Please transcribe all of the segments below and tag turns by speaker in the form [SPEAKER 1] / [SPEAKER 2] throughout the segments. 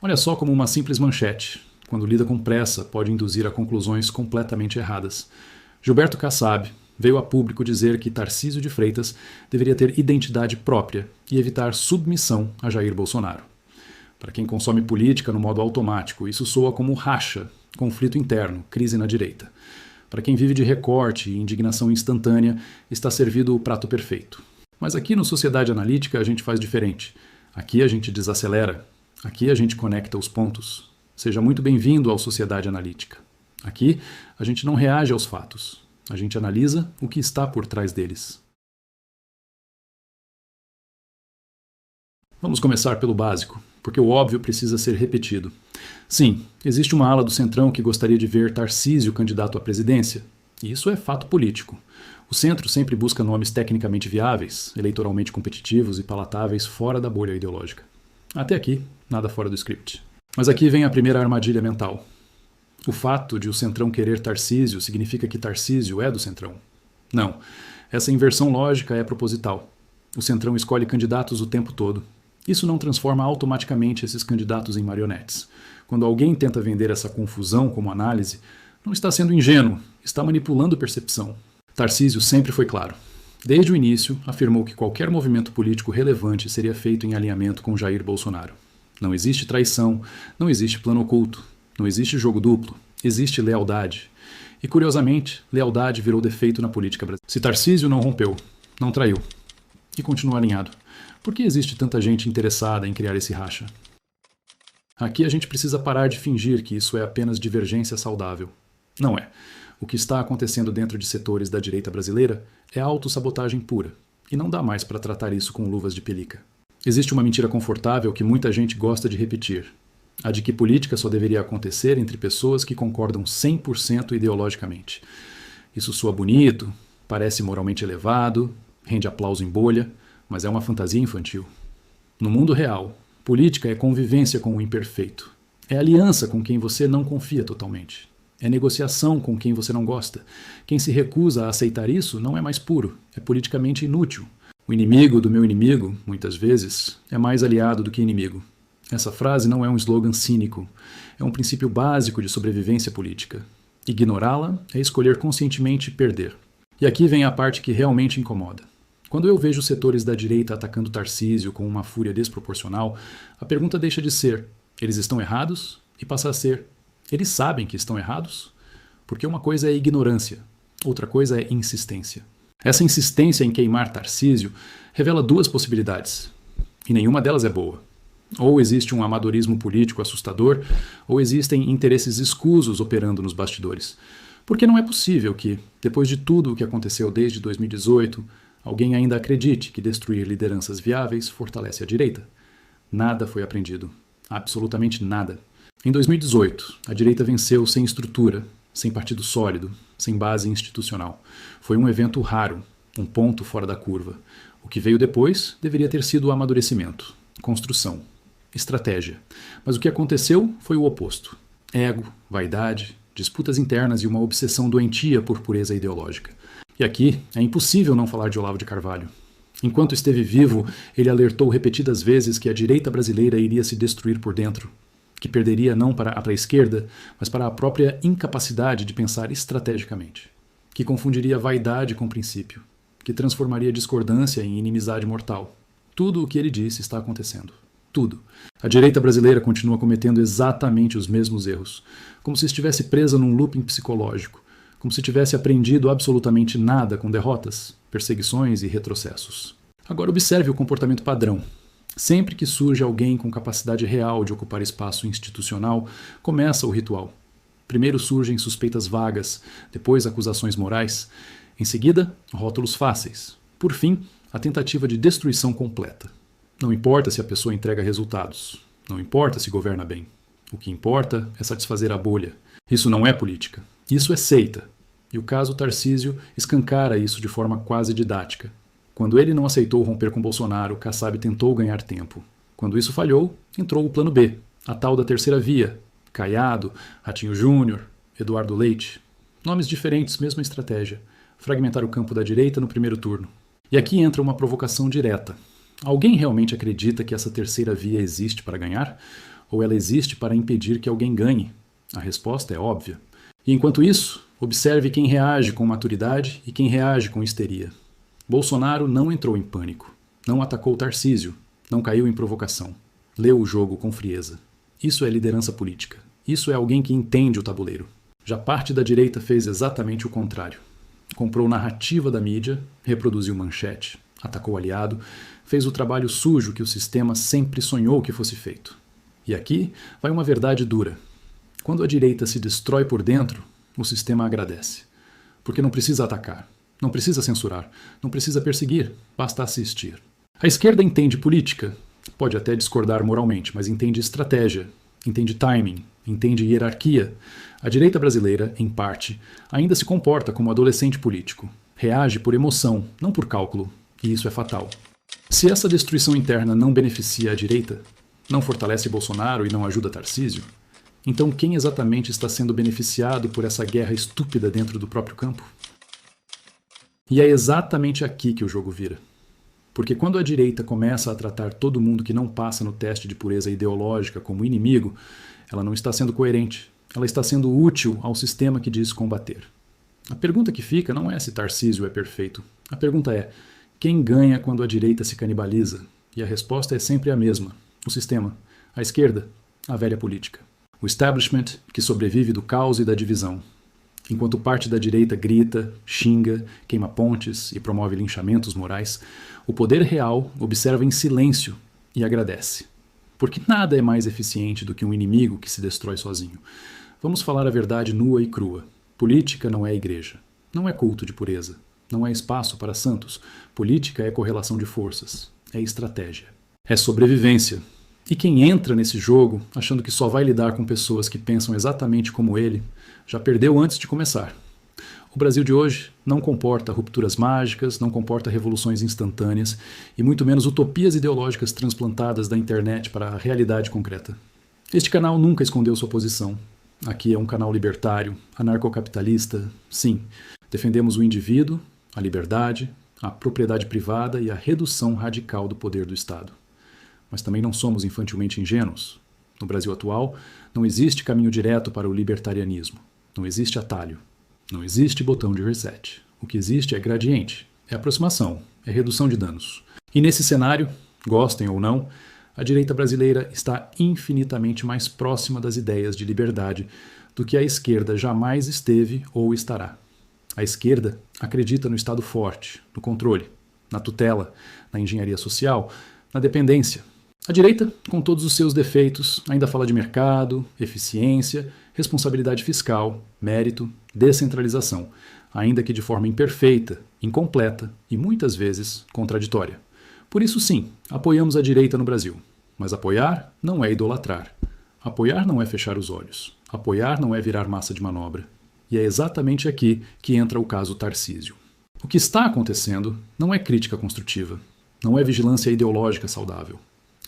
[SPEAKER 1] Olha só como uma simples manchete, quando lida com pressa, pode induzir a conclusões completamente erradas. Gilberto Kassab veio a público dizer que Tarcísio de Freitas deveria ter identidade própria e evitar submissão a Jair Bolsonaro. Para quem consome política no modo automático, isso soa como racha, conflito interno, crise na direita. Para quem vive de recorte e indignação instantânea, está servido o prato perfeito. Mas aqui no Sociedade Analítica a gente faz diferente. Aqui a gente desacelera. Aqui a gente conecta os pontos. Seja muito bem-vindo ao Sociedade Analítica. Aqui a gente não reage aos fatos. A gente analisa o que está por trás deles. Vamos começar pelo básico, porque o óbvio precisa ser repetido. Sim, existe uma ala do Centrão que gostaria de ver Tarcísio candidato à presidência. E isso é fato político. O centro sempre busca nomes tecnicamente viáveis, eleitoralmente competitivos e palatáveis fora da bolha ideológica. Até aqui, nada fora do script. Mas aqui vem a primeira armadilha mental. O fato de o Centrão querer Tarcísio significa que Tarcísio é do Centrão. Não, essa inversão lógica é proposital. O Centrão escolhe candidatos o tempo todo. Isso não transforma automaticamente esses candidatos em marionetes. Quando alguém tenta vender essa confusão como análise, não está sendo ingênuo, está manipulando percepção. Tarcísio sempre foi claro. Desde o início, afirmou que qualquer movimento político relevante seria feito em alinhamento com Jair Bolsonaro. Não existe traição, não existe plano oculto, não existe jogo duplo, existe lealdade. E, curiosamente, lealdade virou defeito na política brasileira. Se Tarcísio não rompeu, não traiu, e continua alinhado, por que existe tanta gente interessada em criar esse racha? Aqui a gente precisa parar de fingir que isso é apenas divergência saudável. Não é. O que está acontecendo dentro de setores da direita brasileira é autossabotagem pura, e não dá mais para tratar isso com luvas de pelica. Existe uma mentira confortável que muita gente gosta de repetir. A de que política só deveria acontecer entre pessoas que concordam 100% ideologicamente. Isso soa bonito, parece moralmente elevado, rende aplauso em bolha, mas é uma fantasia infantil. No mundo real, política é convivência com o imperfeito. É aliança com quem você não confia totalmente. É negociação com quem você não gosta. Quem se recusa a aceitar isso não é mais puro, é politicamente inútil. O inimigo do meu inimigo, muitas vezes, é mais aliado do que inimigo. Essa frase não é um slogan cínico, é um princípio básico de sobrevivência política. Ignorá-la é escolher conscientemente perder. E aqui vem a parte que realmente incomoda. Quando eu vejo setores da direita atacando Tarcísio com uma fúria desproporcional, a pergunta deixa de ser: eles estão errados? E passa a ser: eles sabem que estão errados? Porque uma coisa é ignorância, outra coisa é insistência. Essa insistência em queimar Tarcísio revela duas possibilidades, e nenhuma delas é boa. Ou existe um amadorismo político assustador, ou existem interesses escusos operando nos bastidores. Porque não é possível que, depois de tudo o que aconteceu desde 2018, alguém ainda acredite que destruir lideranças viáveis fortalece a direita. Nada foi aprendido. Absolutamente nada. Em 2018, a direita venceu sem estrutura, sem partido sólido, sem base institucional. Foi um evento raro, um ponto fora da curva. O que veio depois deveria ter sido o amadurecimento, construção, estratégia. Mas o que aconteceu foi o oposto. Ego, vaidade, disputas internas e uma obsessão doentia por pureza ideológica. E aqui é impossível não falar de Olavo de Carvalho. Enquanto esteve vivo, ele alertou repetidas vezes que a direita brasileira iria se destruir por dentro, que perderia não para a esquerda, mas para a própria incapacidade de pensar estrategicamente, que confundiria vaidade com princípio, que transformaria discordância em inimizade mortal. Tudo o que ele disse está acontecendo. Tudo. A direita brasileira continua cometendo exatamente os mesmos erros, como se estivesse presa num looping psicológico, como se tivesse aprendido absolutamente nada com derrotas, perseguições e retrocessos. Agora observe o comportamento padrão. Sempre que surge alguém com capacidade real de ocupar espaço institucional, começa o ritual. Primeiro surgem suspeitas vagas, depois acusações morais, em seguida, rótulos fáceis. Por fim, a tentativa de destruição completa. Não importa se a pessoa entrega resultados, não importa se governa bem. O que importa é satisfazer a bolha. Isso não é política, isso é seita. E o caso Tarcísio escancara isso de forma quase didática. Quando ele não aceitou romper com Bolsonaro, Kassab tentou ganhar tempo. Quando isso falhou, entrou o plano B, a tal da terceira via. Caiado, Ratinho Júnior, Eduardo Leite. Nomes diferentes, mesma estratégia. Fragmentar o campo da direita no primeiro turno. E aqui entra uma provocação direta. Alguém realmente acredita que essa terceira via existe para ganhar? Ou ela existe para impedir que alguém ganhe? A resposta é óbvia. E enquanto isso, observe quem reage com maturidade e quem reage com histeria. Bolsonaro não entrou em pânico, não atacou Tarcísio, não caiu em provocação. Leu o jogo com frieza. Isso é liderança política. Isso é alguém que entende o tabuleiro. Já parte da direita fez exatamente o contrário. Comprou narrativa da mídia, reproduziu manchete, atacou aliado, fez o trabalho sujo que o sistema sempre sonhou que fosse feito. E aqui vai uma verdade dura. Quando a direita se destrói por dentro, o sistema agradece. Porque não precisa atacar, não precisa censurar, não precisa perseguir, basta assistir. A esquerda entende política, pode até discordar moralmente, mas entende estratégia, entende timing, entende hierarquia. A direita brasileira, em parte, ainda se comporta como adolescente político. Reage por emoção, não por cálculo, e isso é fatal. Se essa destruição interna não beneficia a direita, não fortalece Bolsonaro e não ajuda Tarcísio, então quem exatamente está sendo beneficiado por essa guerra estúpida dentro do próprio campo? E é exatamente aqui que o jogo vira. Porque quando a direita começa a tratar todo mundo que não passa no teste de pureza ideológica como inimigo, ela não está sendo coerente, ela está sendo útil ao sistema que diz combater. A pergunta que fica não é se Tarcísio é perfeito. A pergunta é, quem ganha quando a direita se canibaliza? E a resposta é sempre a mesma. O sistema. A esquerda. A velha política. O establishment que sobrevive do caos e da divisão. Enquanto parte da direita grita, xinga, queima pontes e promove linchamentos morais, o poder real observa em silêncio e agradece. Porque nada é mais eficiente do que um inimigo que se destrói sozinho. Vamos falar a verdade nua e crua. Política não é igreja. Não é culto de pureza. Não é espaço para santos. Política é correlação de forças. É estratégia. É sobrevivência. E quem entra nesse jogo achando que só vai lidar com pessoas que pensam exatamente como ele, já perdeu antes de começar. O Brasil de hoje não comporta rupturas mágicas, não comporta revoluções instantâneas e muito menos utopias ideológicas transplantadas da internet para a realidade concreta. Este canal nunca escondeu sua posição. Aqui é um canal libertário, anarcocapitalista, sim. Defendemos o indivíduo, a liberdade, a propriedade privada e a redução radical do poder do Estado. Mas também não somos infantilmente ingênuos. No Brasil atual, não existe caminho direto para o libertarianismo. Não existe atalho. Não existe botão de reset. O que existe é gradiente, é aproximação, é redução de danos. E nesse cenário, gostem ou não, a direita brasileira está infinitamente mais próxima das ideias de liberdade do que a esquerda jamais esteve ou estará. A esquerda acredita no Estado forte, no controle, na tutela, na engenharia social, na dependência. A direita, com todos os seus defeitos, ainda fala de mercado, eficiência, responsabilidade fiscal, mérito, descentralização, ainda que de forma imperfeita, incompleta e muitas vezes contraditória. Por isso sim, apoiamos a direita no Brasil. Mas apoiar não é idolatrar. Apoiar não é fechar os olhos. Apoiar não é virar massa de manobra. E é exatamente aqui que entra o caso Tarcísio. O que está acontecendo não é crítica construtiva. Não é vigilância ideológica saudável.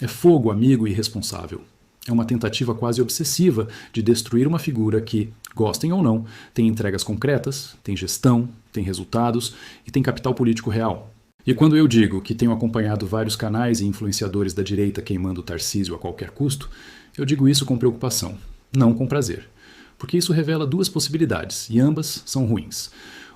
[SPEAKER 1] É fogo amigo e irresponsável. É uma tentativa quase obsessiva de destruir uma figura que, gostem ou não, tem entregas concretas, tem gestão, tem resultados e tem capital político real. E quando eu digo que tenho acompanhado vários canais e influenciadores da direita queimando o Tarcísio a qualquer custo, eu digo isso com preocupação, não com prazer. Porque isso revela duas possibilidades, e ambas são ruins.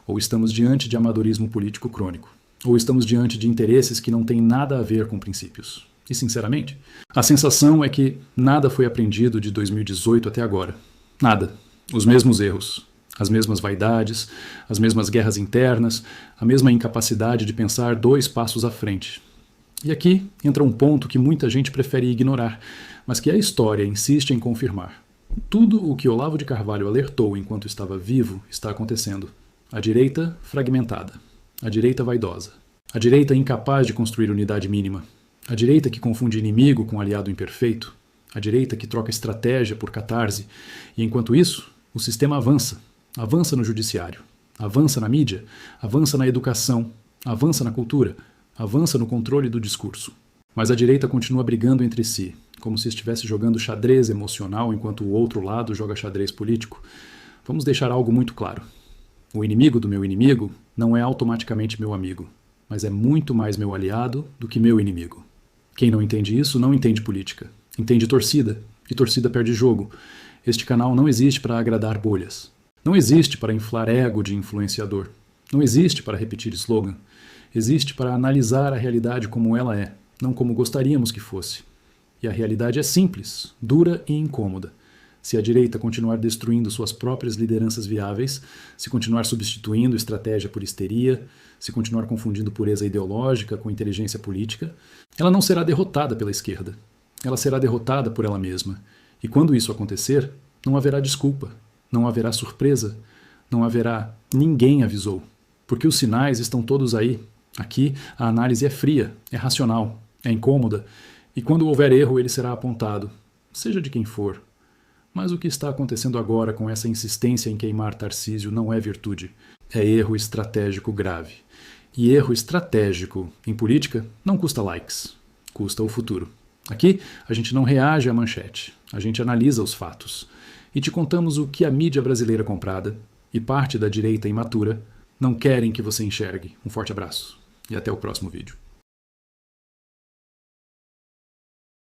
[SPEAKER 1] Ou estamos diante de amadorismo político crônico, ou estamos diante de interesses que não têm nada a ver com princípios. E, sinceramente, a sensação é que nada foi aprendido de 2018 até agora. Nada. Os mesmos erros, as mesmas vaidades, as mesmas guerras internas, a mesma incapacidade de pensar 2 passos à frente. E aqui entra um ponto que muita gente prefere ignorar, mas que a história insiste em confirmar. Tudo o que Olavo de Carvalho alertou enquanto estava vivo está acontecendo. A direita fragmentada. A direita vaidosa. A direita incapaz de construir unidade mínima. A direita que confunde inimigo com aliado imperfeito. A direita que troca estratégia por catarse. E enquanto isso, o sistema avança. Avança no judiciário. Avança na mídia. Avança na educação. Avança na cultura. Avança no controle do discurso. Mas a direita continua brigando entre si, como se estivesse jogando xadrez emocional enquanto o outro lado joga xadrez político. Vamos deixar algo muito claro. O inimigo do meu inimigo não é automaticamente meu amigo, mas é muito mais meu aliado do que meu inimigo. Quem não entende isso não entende política. Entende torcida, E torcida perde jogo. Este canal não existe para agradar bolhas. Não existe para inflar ego de influenciador. Não existe para repetir slogan. Existe para analisar a realidade como ela é, não como gostaríamos que fosse. E a realidade é simples, dura e incômoda. Se a direita continuar destruindo suas próprias lideranças viáveis, se continuar substituindo estratégia por histeria, se continuar confundindo pureza ideológica com inteligência política, ela não será derrotada pela esquerda. Ela será derrotada por ela mesma. E quando isso acontecer, não haverá desculpa, não haverá surpresa, não haverá ninguém avisou. Porque os sinais estão todos aí. Aqui a análise é fria, é racional, é incômoda, e quando houver erro ele será apontado, seja de quem for. Mas o que está acontecendo agora com essa insistência em queimar Tarcísio não é virtude, é erro estratégico grave. E erro estratégico em política não custa likes, custa o futuro. Aqui a gente não reage à manchete, a gente analisa os fatos. E te contamos o que a mídia brasileira comprada e parte da direita imatura não querem que você enxergue. Um forte abraço e até o próximo vídeo.